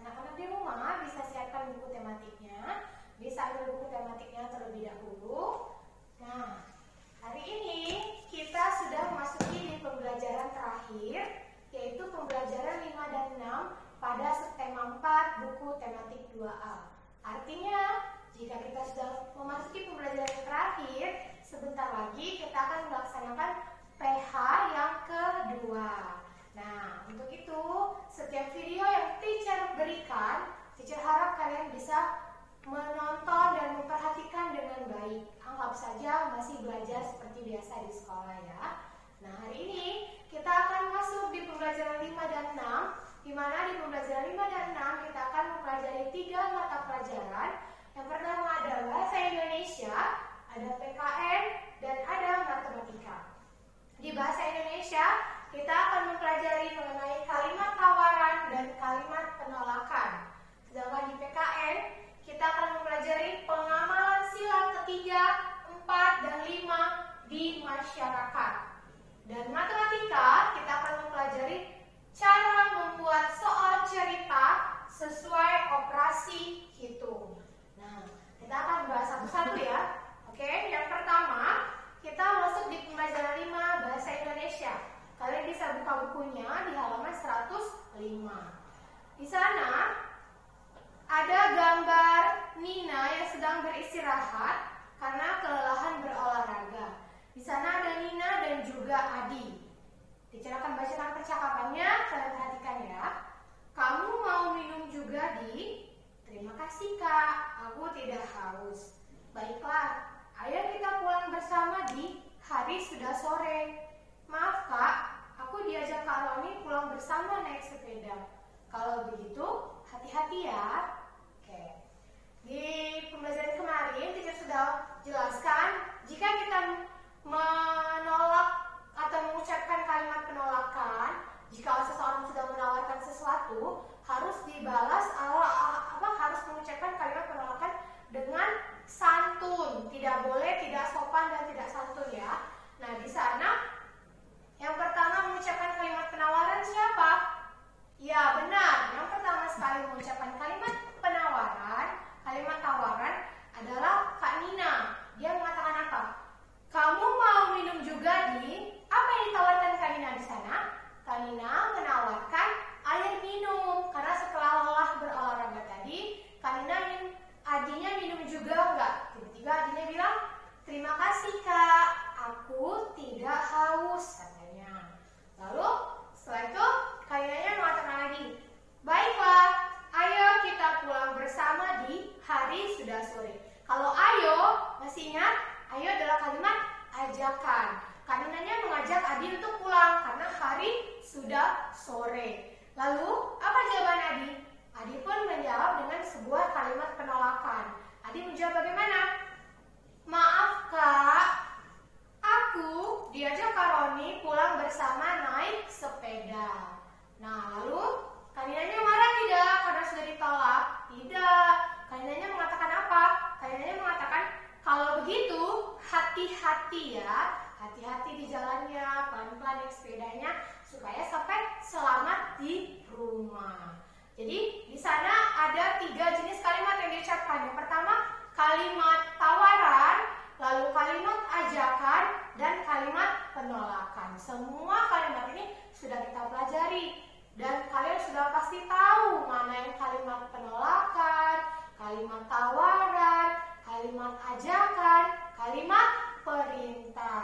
Anak-anak di rumah bisa siapkan buku tematiknya, bisa ambil buku tematiknya terlebih dahulu. Nah, hari ini kita sudah memasuki di pembelajaran terakhir, yaitu pembelajaran 5 dan 6 pada subtema 4 buku tematik 2A. Artinya, jika kita sudah memasuki pembelajaran terakhir, sebentar lagi kita akan melaksanakan PH yang kedua. Nah, untuk itu, setiap video yang teacher berikan, teacher harap kalian bisa menonton dan memperhatikan dengan baik. Anggap saja masih belajar seperti biasa di sekolah ya. Nah, hari ini kita akan masuk di pembelajaran 5 dan 6, di mana di pembelajaran 5 dan 6 kita akan mempelajari 3 mata pelajaran. Yang pertama ada Bahasa Indonesia, ada PKN, dan ada Matematika. Di Bahasa Indonesia, kita akan mempelajari mengenai kalimat tawaran dan kalimat penolakan. Sedangkan di PKN, kita akan mempelajari pengamalan sila ketiga, 4, dan 5 di masyarakat. Dan Matematika, kita akan mempelajari cara membuat soal cerita sesuai operasi hitung. Nah, kita akan bahas satu-satu ya. Oke, yang pertama, kita masuk di pembelajaran 5 Bahasa Indonesia. Kalian bisa buka bukunya di halaman 105. Di sana ada gambar Nina yang sedang beristirahat karena kelelahan berolahraga. Di sana ada Nina dan juga Adi. Teacher akan bacakan percakapannya, kalian perhatikan ya. Kamu mau minum juga, Di? Terima kasih, Kak. Aku tidak haus. Baiklah, ayo kita pulang bersama, Di. Hari sudah sore. Maaf, Kak. Aku diajak Kak Roni pulang bersama naik sepeda. Kalau begitu, hati-hati ya. Oke. Di pembelajaran kemarin, teacher sudah jelaskan jika kita menolak atau mengucapkan kalimat penolakan, jika seseorang sudah menawarkan sesuatu, harus dibalas harus mengucapkan kalimat penolakan dengan santun. Tidak boleh tidak sopan dan tidak santun ya. Nah, di sana yang pertama mengucapkan kalimat penawaran siapa? Ya, benar. Yang pertama sekali mengucapkan kalimat penawaran, kalimat tawaran adalah Kak Nina. Dia mengatakan apa? Kamu mau minum juga, Di? Apa yang ditawarkan Kak Nina di sana? Kak Nina menawarkan air minum karena setelah lelah berolahraga tadi, Kak Nina ingin Adinya minum juga enggak? Tiba-tiba Adinya bilang, terima kasih Kak, aku tidak haus katanya. Lalu setelah itu Kak Ninanya mengatakan lagi, baiklah, ayo kita pulang bersama, Di. Hari sudah sore. Kalau ayo, masih ingat? Ayo adalah kalimat ajakan. Kak Ninanya mengajak Adi untuk pulang karena hari sudah sore. Lalu, apa jawaban Adi? Adi pun menjawab dengan sebuah kalimat penolakan. Adi menjawab bagaimana? Maaf Kak, aku diajak Kak Roni pulang bersama naik sepeda. Nah, lalu Kak Ninanya marah tidak karena sudah ditolak? Tidak. Kak Ninanya mengatakan apa? Kak Ninanya mengatakan, kalau begitu hati-hati ya. Hati-hati di jalannya, pelan-pelan naik sepedanya supaya sampai selamat di rumah. Jadi di sana ada 3 jenis kalimat yang diucapkan. Yang pertama kalimat tawaran, lalu kalimat ajakan, dan kalimat penolakan. Semua kalimat ini sudah kita pelajari dan kalian sudah pasti tahu mana yang kalimat penolakan, kalimat tawaran, kalimat ajakan, kalimat perintah.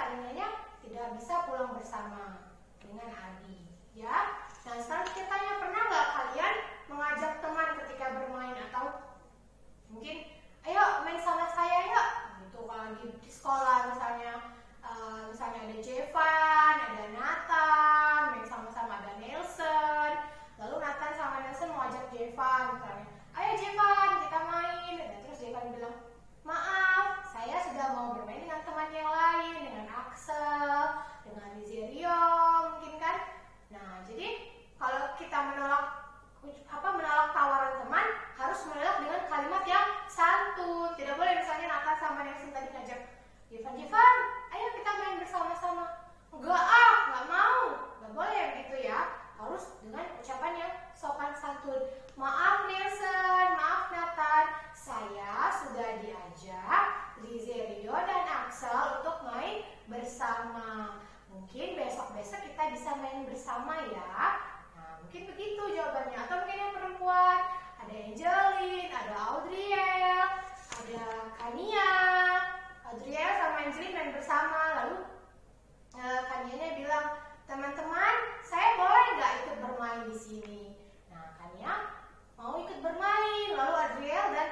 Kaliannya tidak bisa pulang bersama dengan Adi, ya. Nah, sekarang kita tanya, pernah nggak kalian mengajak teman ketika bermain atau mungkin, ayo main sama saya yuk, gitu. Kalau lagi di sekolah misalnya ada Jevan, ada Nathan, main sama-sama, ada Nelson. Lalu Nathan sama Nelson mau ajak Jevan, misalnya, ayo Jevan kita main. Dan terus Jevan bilang, maaf, saya sudah mau bermain dengan teman yang lain, dengan Axel, dengan Rizerio, mungkin kan. Nah, jadi kalau kita menolak tawaran teman, harus menolak dengan kalimat yang santun. Tidak boleh misalnya Nathan sama Nelson tadi ngajak Jevan, ayo kita main bersama-sama. Nggak mau, nggak boleh begitu ya. Harus dengan ucapan yang sopan santun. Maaf Nelson, maaf Nathan, saya sudah diajak Rizerio dan Axel untuk main bersama. Mungkin besok-besok kita bisa main bersama ya. Nah, mungkin begitu jawabannya. Atau mungkin yang perempuan, ada Angeline, ada Audriel, ada Kania. Audriel sama Angeline main bersama. Lalu Kanianya bilang, teman-teman, saya boleh nggak ikut bermain di sini? Nah, Kania mau ikut bermain. Lalu Audriel dan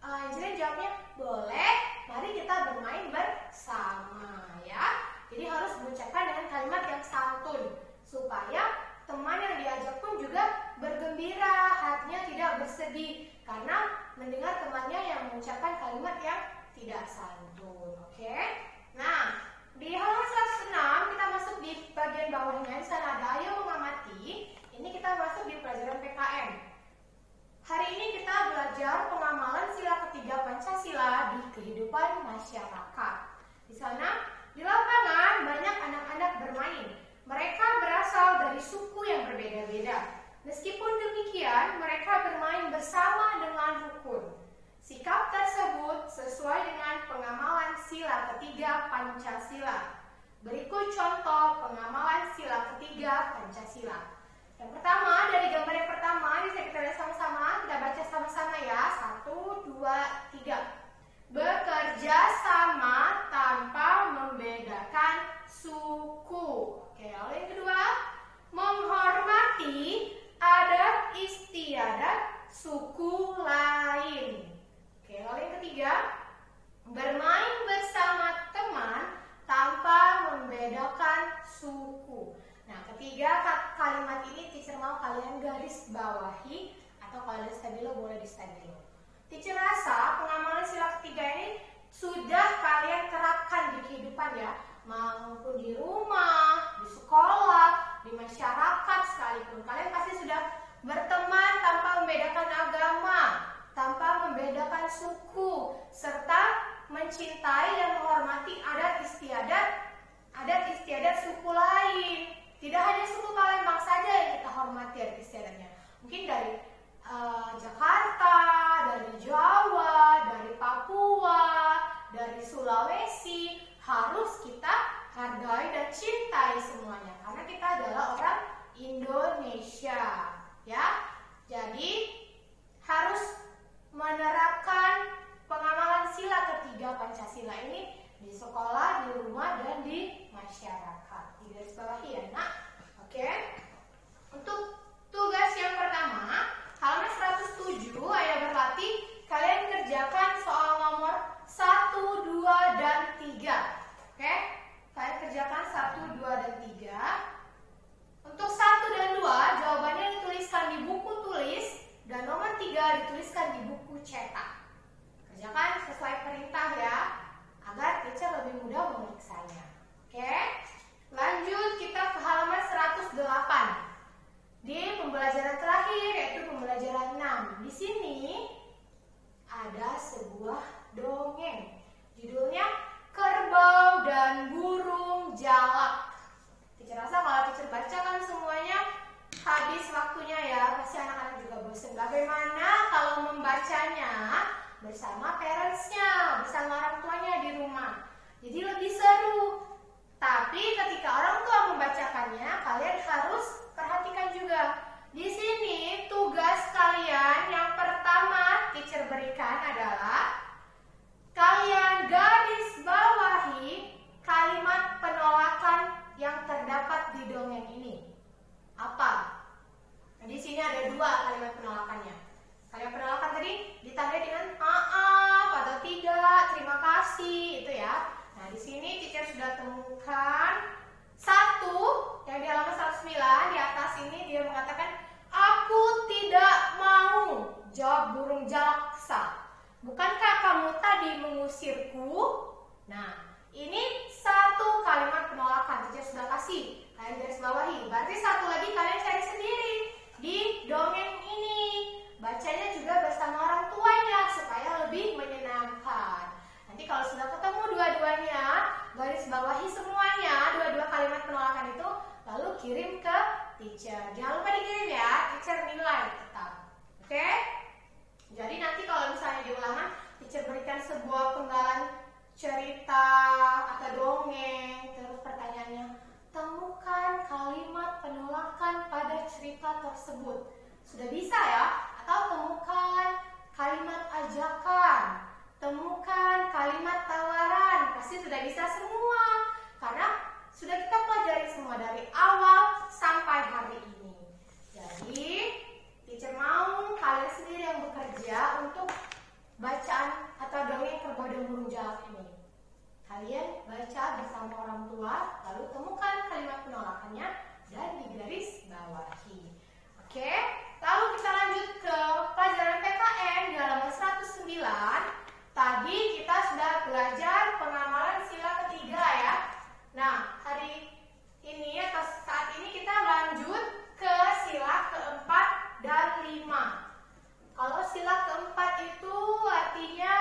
Angeline jawabnya, boleh, mari kita bermain bersama ya. Jadi harus mengucapkan dengan kalimat yang santun supaya teman yang diajak pun juga bergembira, hatinya tidak bersedih karena mendengar temannya yang mengucapkan kalimat yang tidak santun. Oke? Nah, di halaman 106 kita masuk di bagian bawahnya. Di sana ada ayo mengamati. Ini kita masuk di pelajaran PKM. Hari ini kita belajar pengamalan sila ketiga Pancasila di kehidupan masyarakat. Di sana, di lapangan banyak anak-anak bermain. Mereka berasal dari suku yang berbeda-beda. Meskipun demikian, mereka bermain bersama dengan rukun. Sikap tersebut sesuai dengan pengamalan sila ketiga Pancasila. Berikut contoh pengamalan sila ketiga Pancasila. Yang pertama, dari gambar yang pertama, bisa kita lihat sama-sama, kita baca sama-sama ya. 1, 2, 3. Bekerja sama tanpa membedakan suku. Oke, lalu yang kedua, menghormati adat istiadat suku lain. Oke, lalu yang ketiga, bermain bersama teman tanpa membedakan suku. Nah, ketiga kalimat ini teacher mau kalian garis bawahi, atau kalau ada stabilo boleh di stabilo. Teacher rasa pengamalan sila ketiga ini sudah kalian terapkan di kehidupan ya, maupun di rumah, di sekolah, di masyarakat sekalipun. Kalian pasti sudah berteman tanpa membedakan agama, tanpa membedakan suku, serta mencintai dan menghormati adat istiadat suku lain. Tidak hanya suku Palembang saja yang kita hormati adat istiadatnya. Mungkin dari Jakarta, dari Jawa, dari Papua, dari Sulawesi, harus kita hargai dan cintai semuanya karena kita adalah orang Indonesia, ya. Jadi harus menerapkan pengamalan sila ketiga Pancasila ini di sekolah, di rumah, dan di masyarakat. Di garis bawahi ya, nak. Oke. Untuk tugas yang pertama, halaman 107, ayo berlatih. Kalian kerjakan soal nomor 1, 2, dan 3. Oke? Kalian kerjakan 1, 2, dan 3. Untuk 1 dan 2, jawabannya dituliskan di buku tulis, dan nomor 3 dituliskan di buku cetak. Kerjakan sesuai perintah ya, agar teacher lebih mudah memeriksanya. Oke? Lanjut kita ke halaman 108. Di pembelajaran terakhir, yaitu pembelajaran 6. Di sini ada sebuah dongeng. Judulnya Kerbau dan Burung Jalak. Teacher rasa kalau teacher bacakan semuanya habis waktunya ya, pasti anak-anak juga bosan. Bagaimana kalau membacanya bersama parentsnya, bersama orang tuanya di rumah? Jadi lebih seru. Tapi ketika orang tua membacakannya, kalian harus perhatikan juga. Di sini tugas kalian yang pertama teacher berikan adalah kalian garis bawahi kalimat dua kalimat penolakannya. Kalimat penolakan tadi ditandai dengan maaf atau tidak, terima kasih, itu ya. Nah, di sini teacher sudah temukan satu yang di halaman 109 di atas ini dia mengatakan aku tidak mau, jawab burung jalaksa. Bukankah kamu tadi mengusirku? Nah, ini satu kalimat penolakan teacher sudah kasih. Kalian garis bawahi. Berarti satu lagi kalian cari sendiri di dongeng ini. Bacanya juga bersama orang tuanya supaya lebih menyenangkan. Nanti kalau sudah ketemu dua-duanya, garis bawahi semuanya, dua-dua kalimat penolakan itu, lalu kirim ke teacher. Jangan lupa dikirim ya, teacher nilai tetap. Oke? Jadi nanti kalau misalnya di ulangan, teacher berikan sebuah penggalan cerita atau dongeng, terus pertanyaannya, temukan kalimat penolakan pada cerita tersebut. Sudah bisa ya? Atau temukan kalimat ajakan, temukan kalimat tawaran. Pasti sudah bisa semua karena sudah kita pelajari semua dari awal sampai hari ini. Jadi teacher mau kalian sendiri yang bekerja untuk bacaan atau dongeng kerbau dan burung jalak ini. Kalian baca bersama orang tua, lalu temukan kalimat penolakannya dan digaris bawahi. Oke, lalu kita lanjut ke pelajaran PKN di halaman 109. Tadi kita sudah belajar pengamalan sila ketiga ya. Nah, hari ini atau saat ini kita lanjut ke sila keempat dan 5. Kalau sila keempat itu artinya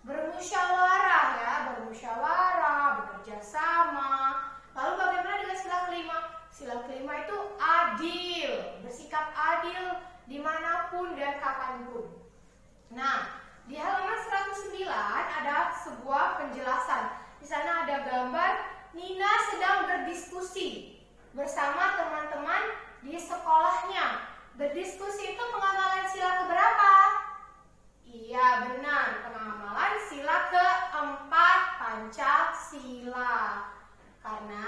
bermusyawarah ya, bermusyawarah, bekerja sama. Lalu bagaimana dengan sila kelima? Sila kelima itu adil, bersikap adil dimanapun dan kapanpun. Nah, di halaman 109 ada sebuah penjelasan. Di sana ada gambar Nina sedang berdiskusi bersama teman-teman di sekolahnya. Berdiskusi itu pengamalan sila keberapa? Iya benar, pengamalan sila keempat Pancasila. Karena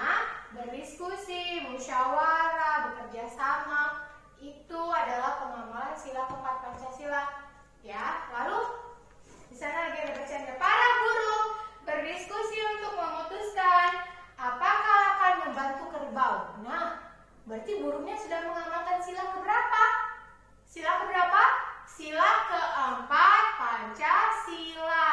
berdiskusi, musyawarah, bekerja sama itu adalah pengamalan sila keempat Pancasila. Ya, lalu di sana lagi ada bacaannya. Para guru berdiskusi untuk memutuskan apakah akan membantu kerbau. Nah, berarti burungnya sudah mengamalkan sila keberapa? Sila keberapa? Sila keempat Pancasila.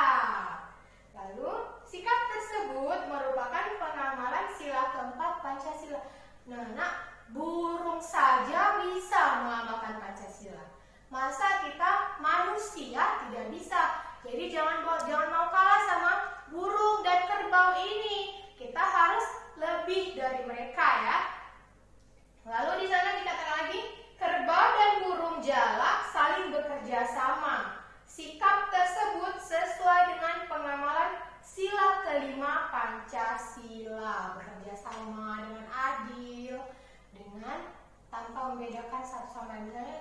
Lalu, sikap tersebut merupakan pengamalan sila keempat Pancasila. Nah, burung saja bisa mengamalkan Pancasila. Masa kita manusia tidak bisa? Jadi jangan mau kalah sama burung dan kerbau ini. Kita harus lebih dari mereka ya. Lalu di sana dikatakan lagi, kerbau dan burung jalak saling bekerja sama. Sikap tersebut sesuai dengan pengamalan sila kelima Pancasila. Bekerja sama dengan adil, dengan tanpa membedakan satu sama lain. Misalnya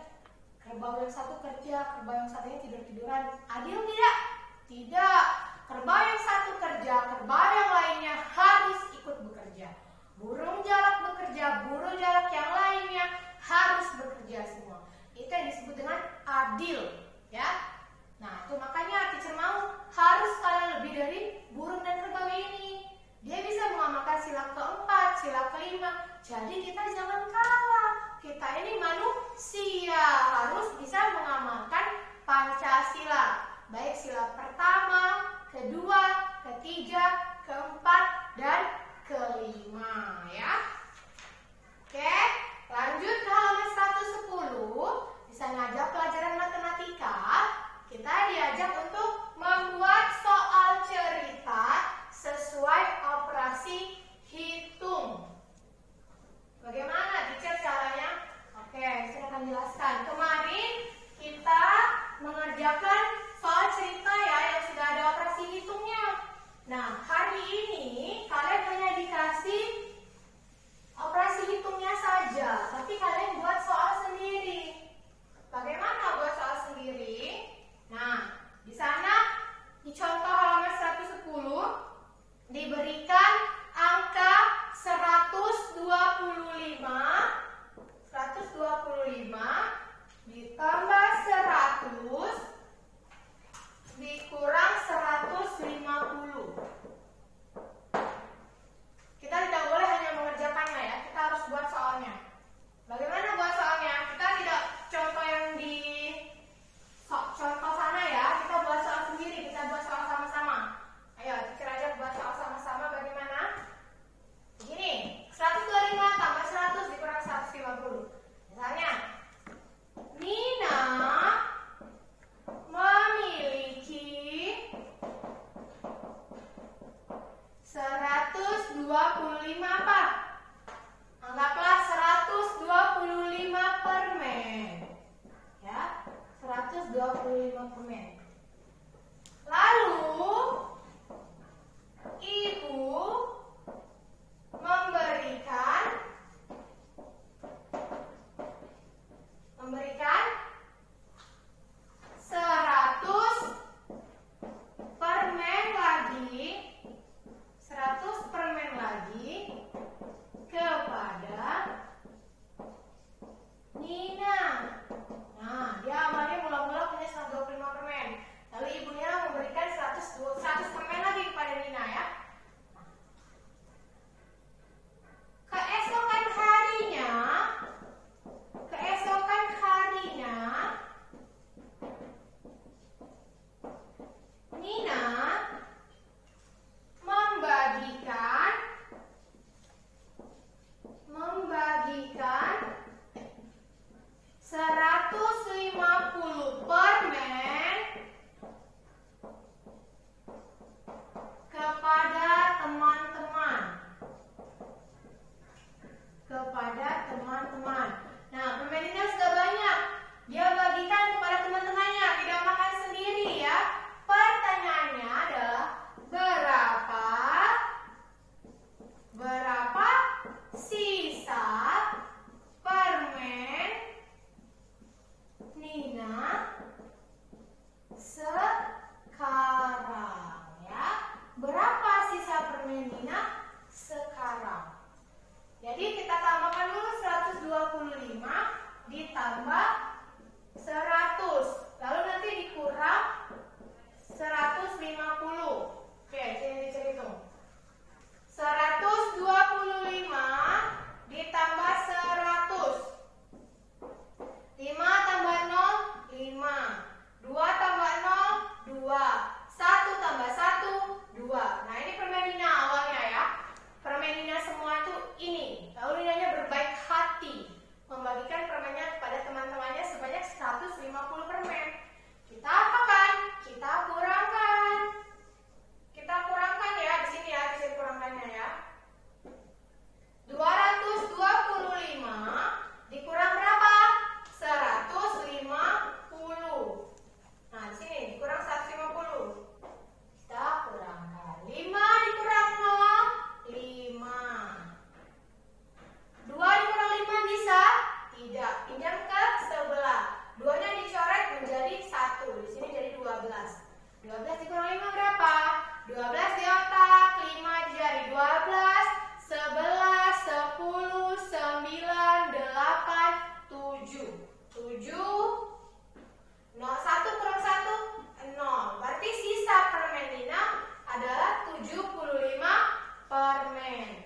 kerbau yang satu kerja, kerbau yang satunya tidur-tiduran. Adil tidak? Tidak. Kerbau yang satu kerja, kerbau yang lainnya harus ikut bekerja. Burung jalak bekerja, burung jalak yang lainnya harus bekerja semua. Itu yang disebut dengan adil, ya. Nah, itu makanya teacher mau harus kalian lebih dari burung dan kerbau ini. Dia bisa mengamalkan sila keempat, sila kelima. Jadi kita jangan kalah. Kita ini manusia, harus bisa mengamalkan Pancasila. Baik sila pertama, kedua, ketiga, keempat, dan kelima ya. Oke, lanjut ke halaman 110. Di sana ada pelajaran matematika. Kita diajak untuk membuat soal cerita sesuai operasi hitung. Bagaimana teacher caranya? Oke, saya akan jelaskan. Kemarin kita mengerjakan soal cerita ya yang sudah ada operasi hitungnya. Nah, hari ini kalian hanya dikasih operasi hitungnya saja, tapi kalian buat soal sendiri. Bagaimana 125 permen. Lalu ibu memberikan 100 permen lagi kepada Nina. Nah, dia awalnya mula-mula punya 125 permen. Lalu ibunya memberikan 100 permen lagi kepada Nina ya. Keesokan harinya Nina membagikan 150 permen kepada teman-teman. Nah, permen ini sudah banyak. Dia bagikan kepada teman-temannya, tidak makan sendiri ya. Pertanyaannya adalah berapa sisa permen Nina sekarang ya? Berapa sisa permen Nina sekarang? Jadi kita tambahkan dulu 125 ditambah 100. Lalu nanti dikurang 150. Oke, sini dihitung. 125 ditambah 100. 5 tambah 0, 5. 2 tambah 0, 2. 1 tambah 1, 2. Nah, ini permen Nina awalnya ya. Permen Nina semua itu ini. Lalu Ninanya berbaik hati membagikan permennya kepada teman-temannya sebanyak 150 permen. Kita apakan? Kita kurangkan ya di sini ya, di sini kurangkannya ya. 225 dikurang berapa? 150. Nah, di sini dikurang 150. Kita kurangkan. 5 dikurang 0, 5. 2 dikurang 5 bisa? Tidak. Pinjam ke sebelah. 2-nya dicoret menjadi 1. Di sini jadi 12. 12 dikurang 5 berapa? 12 di otak, 5 di jari. 12, 11, 10, 9, 8, 7. 7, 0, 1 kurang 1, 0. Berarti sisa permen Nina adalah 75 permen.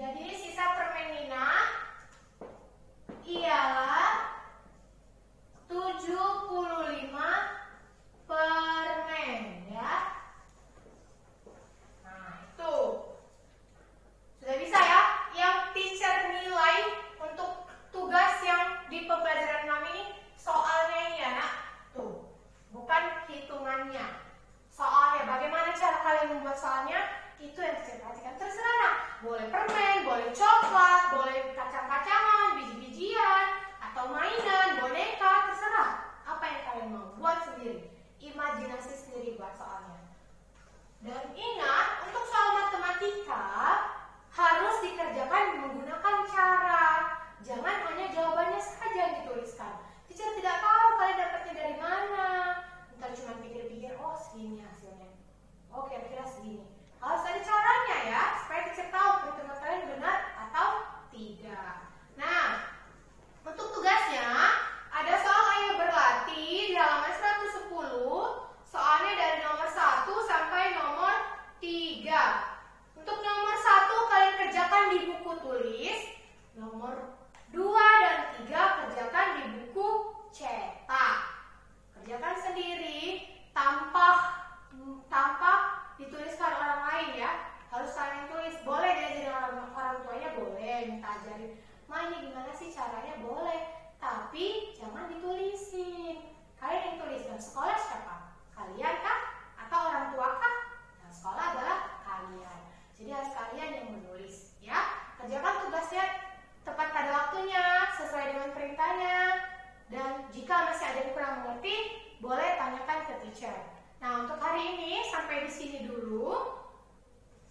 Jadi sisa permen Nina ialah 75 permen ya. Nah, itu sudah bisa ya. Yang teacher nilai untuk tugas yang di pembelajaran 6 ini soalnya ini ya nak. Tuh, bukan hitungannya. Soalnya, bagaimana cara kalian membuat soalnya? Itu yang teacher perhatikan. Terserah nak. Boleh permen, boleh coklat, boleh kacang-kacangan, biji-bijian, atau mainan, boneka, terserah. Apa yang kalian mau, buat sendiri. Imajinasi sendiri buat soalnya. Dan ingat, untuk soal matematika harus dikerjakan menggunakan cara. Jangan hanya jawabannya saja yang dituliskan. Teacher tidak tahu kalian dapatnya dari mana. Entah cuma pikir-pikir, oh segini hasilnya. Oh kira-kira segini. Harus ada caranya ya, supaya teacher tahu perhitungan kalian benar atau tidak. Nah, untuk tugasnya ada soal ayo berlatih di halaman 110. Soalnya dari nomor 1 sampai nomor 3. Untuk nomor 1 kalian kerjakan di buku tulis. Nomor 2 dan 3 kerjakan di buku cetak. Kerjakan sendiri tanpa dituliskan oleh di sini dulu.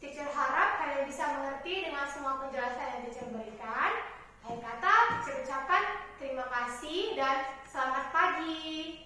Teacher harap kalian bisa mengerti dengan semua penjelasan yang teacher berikan. Akhir kata, teacher ucapkan terima kasih dan selamat pagi.